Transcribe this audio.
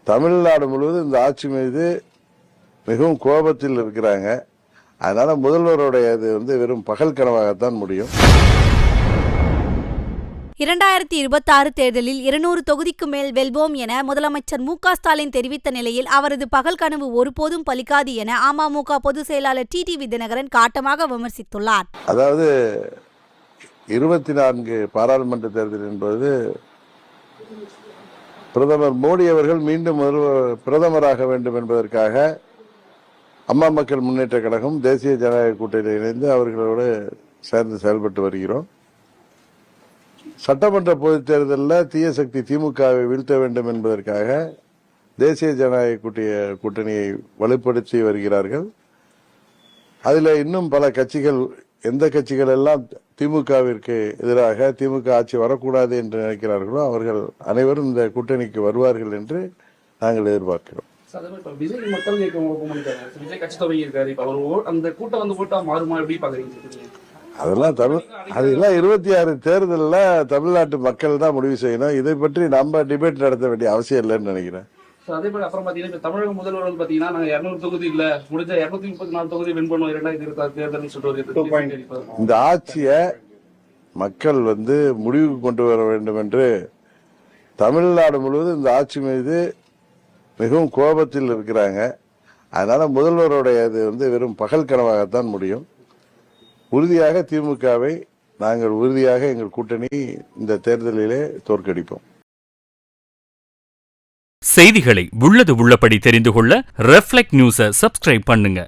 தமிழ்நாடு முழுவதும் இந்த ஆட்சி மீது மிகவும் கோபத்தில் இருக்கிறாங்க. அதனால முதல்வருடைய இது வெறும் பகல் கனவாகத்தான் முடியும். 2026 தேர்தலில் 200 தொகுதிக்கு மேல் வெல்வோம் என முதலமைச்சர் மு.க. ஸ்டாலின் தெரிவித்த நிலையில் அவரது பகல் கனவு ஒருபோதும் பலிக்காது என அமமுக பொதுச் செயலாளர் டிடிவி தினகரன் காட்டமாக விமர்சித்துள்ளார். அதாவது 24 பாராளுமன்ற தேர்தல் என்பது பிரதமர் மோடி அவர்கள் மீண்டும் பிரதமராக வேண்டும் என்பதற்காக அம்மா மக்கள் முன்னேற்ற கழகம் தேசிய ஜனநாயக கூட்டணியில் இணைந்து அவர்களோடு சேர்ந்து செயல்பட்டு வருகிறோம். சட்டமன்ற பொதுத் தேர்தலில் தீய சக்தி திமுகவை வீழ்த்த வேண்டும் என்பதற்காக தேசிய ஜனநாயக கூட்டணியை வலுப்படுத்தி வருகிறார்கள். அதில் இன்னும் பல கட்சிகள், எந்த கட்சிகள் எல்லாம் திமுகவிற்கு எதிராக திமுக ஆட்சி வரக்கூடாது என்று நினைக்கிறார்களோ அவர்கள் அனைவரும் இந்த கூட்டணிக்கு வருவார்கள் என்று நாங்கள் எதிர்பார்க்கிறோம். விஜய் மக்கள் விஜய் கட்சி துவங்கியிருக்காரு. இப்ப அவர் அந்த கூட்டம் வந்து கூட்டா மாறுமா, எப்படி பாக்குறீங்க? அதெல்லாம் 26 தேர்தலில் தமிழ்நாட்டு மக்கள் தான் முடிவு செய்யணும். இதை பற்றி நம்ம டிபேட் நடத்த வேண்டிய அவசியம் இல்லைன்னு நினைக்கிறேன். அதே போல அப்புறம் பாத்தீங்கன்னா தமிழக முதல்வர் வந்து பாத்தீங்கன்னா நாங்க 200 தொகுதி இல்ல முடிஞ்ச 234 தொகுதி வின் பண்ணுவோம் 2026 தேர்தல் சொல்றது. இந்த ஆட்சியை மக்கள் முடிவுக்கு கொண்டு வர வேண்டும் என்று தமிழ்நாடு முழுவதும் இந்த ஆட்சி மீது மிகவும் கோபத்தில் இருக்கிறாங்க. அதனால முதல்வருடைய வெறும் பகல் கனவாகத்தான் முடியும். உறுதியாக திமுகவை நாங்கள் உறுதியாக எங்கள் கூட்டணி இந்த தேர்தலிலே தோற்கடிப்போம். செய்திகளை உள்ளது உள்ளபடி தெரிந்து கொள்ள ரெஃப்ளெக்ட் நியூஸை சப்ஸ்கிரைப் பண்ணுங்க.